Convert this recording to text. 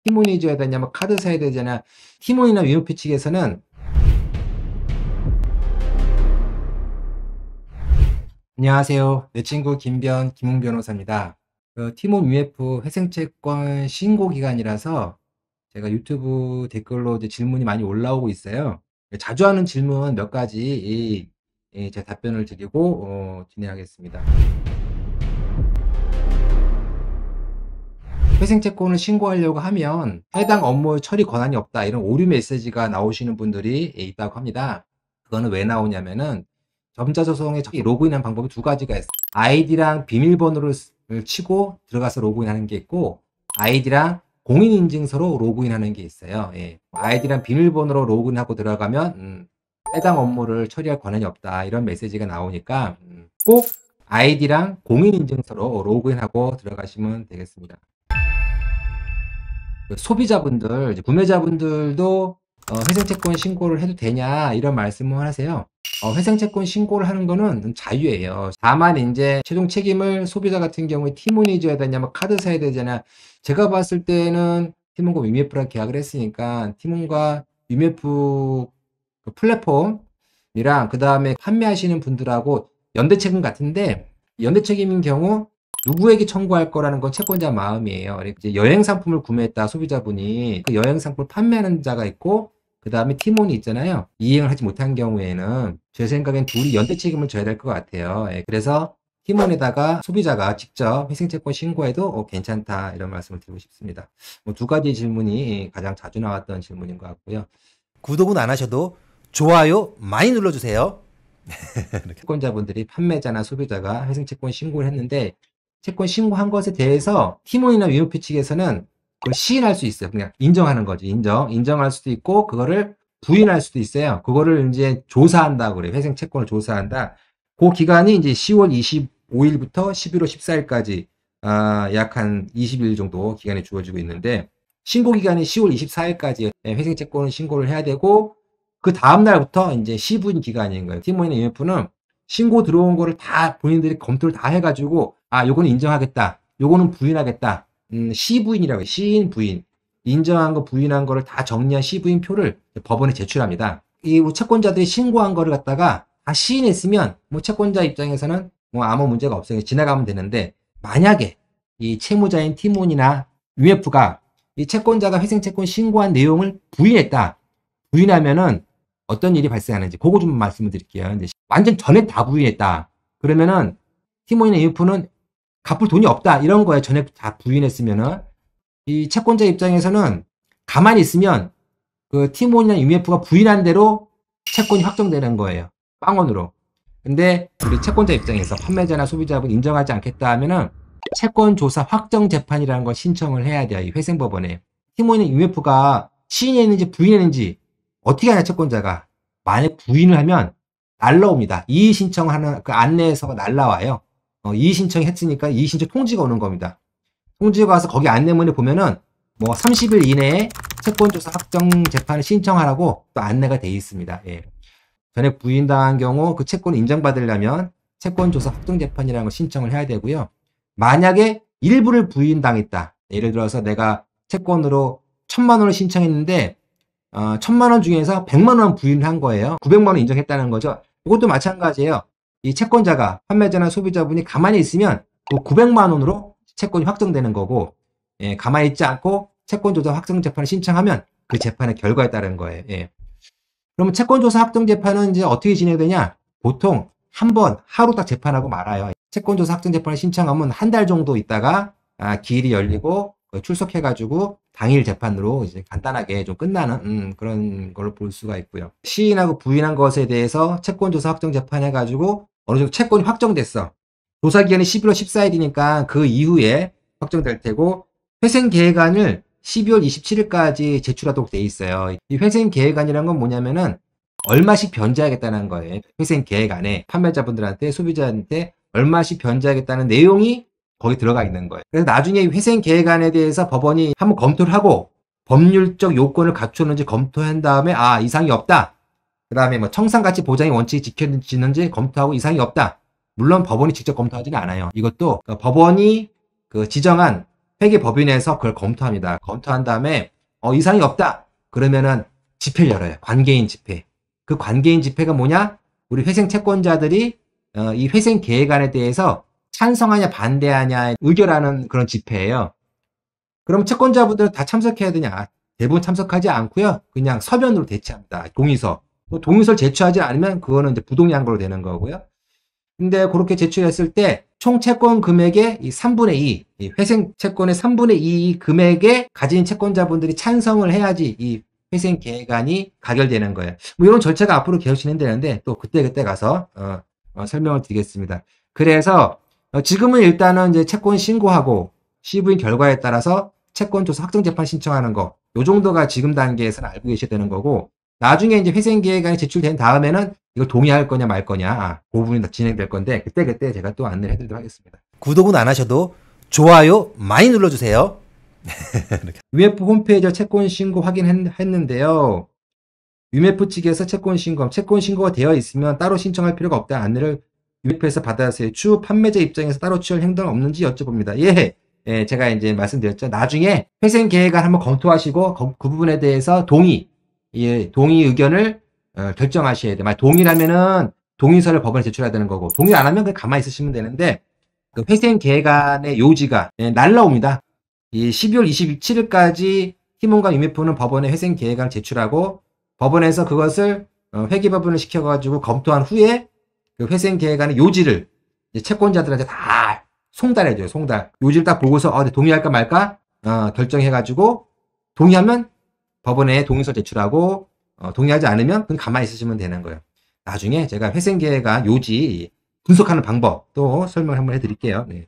티몬이 줘야 되냐면 카드 사야 되잖아. 티몬이나 위오피 측에서는 안녕하세요. 내 친구 김웅 변호사입니다. 티몬 UF 회생채권 신고 기간이라서 제가 유튜브 댓글로 이제 질문이 많이 올라오고 있어요. 자주 하는 질문 몇 가지 제가 답변을 드리고 진행하겠습니다. 회생채권을 신고하려고 하면 해당 업무 처리 권한이 없다, 이런 오류 메시지가 나오시는 분들이 있다고 합니다. 그거는 왜 나오냐면은 전자조성에 로그인하는 방법이 두 가지가 있어요. 아이디랑 비밀번호를 치고 들어가서 로그인하는 게 있고, 아이디랑 공인인증서로 로그인하는 게 있어요. 아이디랑 비밀번호로 로그인하고 들어가면 해당 업무를 처리할 권한이 없다, 이런 메시지가 나오니까 꼭 아이디랑 공인인증서로 로그인하고 들어가시면 되겠습니다. 소비자분들, 구매자분들도 회생채권 신고를 해도 되냐, 이런 말씀을 하세요. 회생채권 신고를 하는 거는 자유예요. 다만 이제 최종 책임을 소비자 같은 경우에 티몬이 져야 되냐면 카드 사야 되잖아. 제가 봤을 때는 티몬과 위메프랑 계약을 했으니까 티몬과 위메프 플랫폼이랑 그 다음에 판매하시는 분들하고 연대 책임 같은데, 연대 책임인 경우 누구에게 청구할 거라는 건 채권자 마음이에요. 이제 여행 상품을 구매했다, 소비자분이. 그 여행 상품을 판매하는 자가 있고, 그 다음에 팀원이 있잖아요. 이행을 하지 못한 경우에는 제 생각엔 둘이 연대 책임을 져야 될 것 같아요. 그래서 팀원에다가 소비자가 직접 회생채권 신고해도 괜찮다, 이런 말씀을 드리고 싶습니다. 두 가지 질문이 가장 자주 나왔던 질문인 것 같고요. 구독은 안 하셔도 좋아요 많이 눌러주세요. 채권자분들이 판매자나 소비자가 회생채권 신고를 했는데, 채권 신고한 것에 대해서 티몬이나 위오피 측에서는 그걸 시인할 수 있어요. 그냥 인정하는 거지. 인정할 수도 있고, 그거를 부인할 수도 있어요. 그거를 이제 조사한다고 그래요. 회생채권을 조사한다. 그 기간이 이제 10월 25일부터 11월 14일까지 약 한 20일 정도 기간이 주어지고 있는데, 신고 기간이 10월 24일까지 회생채권을 신고를 해야 되고, 그 다음날부터 이제 시부인 기간인 거예요. 티몬이나 위오피는 신고 들어온 거를 다 본인들이 검토를 다 해가지고, 요거는 인정하겠다, 요거는 부인하겠다, 시부인이라고 해요. 시인, 부인. 인정한 거, 부인한 거를 다 정리한 시부인 표를 법원에 제출합니다. 이 채권자들이 신고한 거를 갖다가 다 시인했으면 뭐 채권자 입장에서는 뭐 아무 문제가 없어요. 지나가면 되는데, 만약에 이 채무자인 티몬이나 UF가 이 채권자가 회생채권 신고한 내용을 부인했다. 부인하면은 어떤 일이 발생하는지 그거 좀 말씀을 드릴게요. 근데 완전 전액 다 부인했다, 그러면은 티몬이나 UF는 갚을 돈이 없다, 이런 거예요. 전액 다 부인했으면은. 이 채권자 입장에서는 가만히 있으면 그 티몬이나 UF가 부인한 대로 채권이 확정되는 거예요. 빵원으로. 근데 우리 채권자 입장에서 판매자나 소비자분 인정하지 않겠다 하면은 채권조사 확정재판이라는 걸 신청을 해야 돼요. 이 회생법원에. 티몬이나 UF가 시인했는지 부인했는지 어떻게 하냐, 채권자가. 만약 부인을 하면 날라옵니다. 이의 신청하는 그 안내서가 날라와요. 이의 신청했으니까 이의 신청 통지가 오는 겁니다. 통지가 와서 거기 안내문에 보면은 뭐 30일 이내에 채권조사 확정 재판을 신청하라고 또 안내가 돼 있습니다. 전액 부인당한 경우 그 채권을 인정받으려면 채권조사 확정 재판이라는 걸 신청을 해야 되고요. 만약에 일부를 부인당했다. 예를 들어서 내가 채권으로 1,000만 원을 신청했는데 1,000만 원 중에서 100만 원 부인을 한 거예요. 900만 원 인정했다는 거죠. 이것도 마찬가지예요. 이 채권자가, 판매자나 소비자분이 가만히 있으면 그 900만 원으로 채권이 확정되는 거고, 가만히 있지 않고 채권조사 확정 재판을 신청하면 그 재판의 결과에 따른 거예요. 그러면 채권조사 확정 재판은 이제 어떻게 진행되냐? 보통 한 번 하루 딱 재판하고 말아요. 채권조사 확정 재판을 신청하면 한 달 정도 있다가 기일이 열리고 출석해가지고 당일 재판으로 이제 간단하게 좀 끝나는 그런 걸로 볼 수가 있고요. 시인하고 부인한 것에 대해서 채권조사 확정 재판 해가지고 어느 정도 채권이 확정됐어. 조사기간이 11월 14일이니까 그 이후에 확정될 테고, 회생계획안을 12월 27일까지 제출하도록 돼 있어요. 이 회생계획안이란 건 뭐냐면은 얼마씩 변제하겠다는 거예요. 회생계획안에 판매자분들한테, 소비자한테 얼마씩 변제하겠다는 내용이 거기 들어가 있는 거예요. 그래서 나중에 회생계획안에 대해서 법원이 한번 검토를 하고 법률적 요건을 갖추었는지 검토한 다음에 이상이 없다, 그 다음에 뭐 청산가치 보장의 원칙이 지켜지는지 검토하고 이상이 없다. 물론 법원이 직접 검토하지는 않아요. 이것도 법원이 그 지정한 회계법인에서 그걸 검토합니다. 검토한 다음에 이상이 없다. 그러면은 집회를 열어요. 관계인 집회. 그 관계인 집회가 뭐냐? 우리 회생 채권자들이 이 회생 계획안에 대해서 찬성하냐 반대하냐 의결하는 그런 집회예요. 그럼 채권자분들은 다 참석해야 되냐? 대부분 참석하지 않고요. 그냥 서면으로 대체합니다. 동의서. 동의서를 제출하지 않으면 그거는 이제 부동의한 걸로 되는 거고요. 근데 그렇게 제출했을 때 총 채권 금액의 이 3분의 2, 이 회생 채권의 3분의 2 금액에 가진 채권자분들이 찬성을 해야지 이 회생 계획안이 가결되는 거예요. 뭐 이런 절차가 앞으로 계속 진행되는데 또 그때 가서 설명을 드리겠습니다. 그래서 지금은 일단은 이제 채권 신고하고 CV인 결과에 따라서 채권 조사 확정 재판 신청하는 거, 요 정도가 지금 단계에서는 알고 계셔야 되는 거고, 나중에 이제 회생 계획안이 제출된 다음에는 이걸 동의할 거냐 말 거냐, 그 부분이 진행될 건데 그때 제가 또 안내를 해드리도록 하겠습니다. 구독은 안 하셔도 좋아요 많이 눌러주세요. UMF 홈페이지에 채권 신고 확인했는데요. UMF 측에서 채권 신고가 되어 있으면 따로 신청할 필요가 없다는 안내를 UMF에서 받았어요. 추후 판매자 입장에서 따로 취할 행동은 없는지 여쭤봅니다. 예, 제가 이제 말씀드렸죠. 나중에 회생 계획안 한번 검토하시고 그 부분에 대해서 동의 의견을 결정하셔야 돼요. 만약 동의라면은 동의서를 법원에 제출해야 되는 거고, 동의 안 하면 그냥 가만히 있으시면 되는데, 그 회생 계획안의 요지가 날라옵니다. 이 12월 27일까지 팀원과 UMF는 법원에 회생 계획안을 제출하고, 법원에서 그것을 회계법원을 시켜가지고 검토한 후에 그 회생 계획안의 요지를 이제 채권자들한테 다 송달해줘요. 송달. 요지를 딱 보고서 동의할까 말까 결정해가지고 동의하면 법원에 동의서 제출하고 동의하지 않으면 그냥 가만히 있으시면 되는 거예요. 나중에 제가 회생 계획안 요지 분석하는 방법 또 설명을 한번 해드릴게요. 네.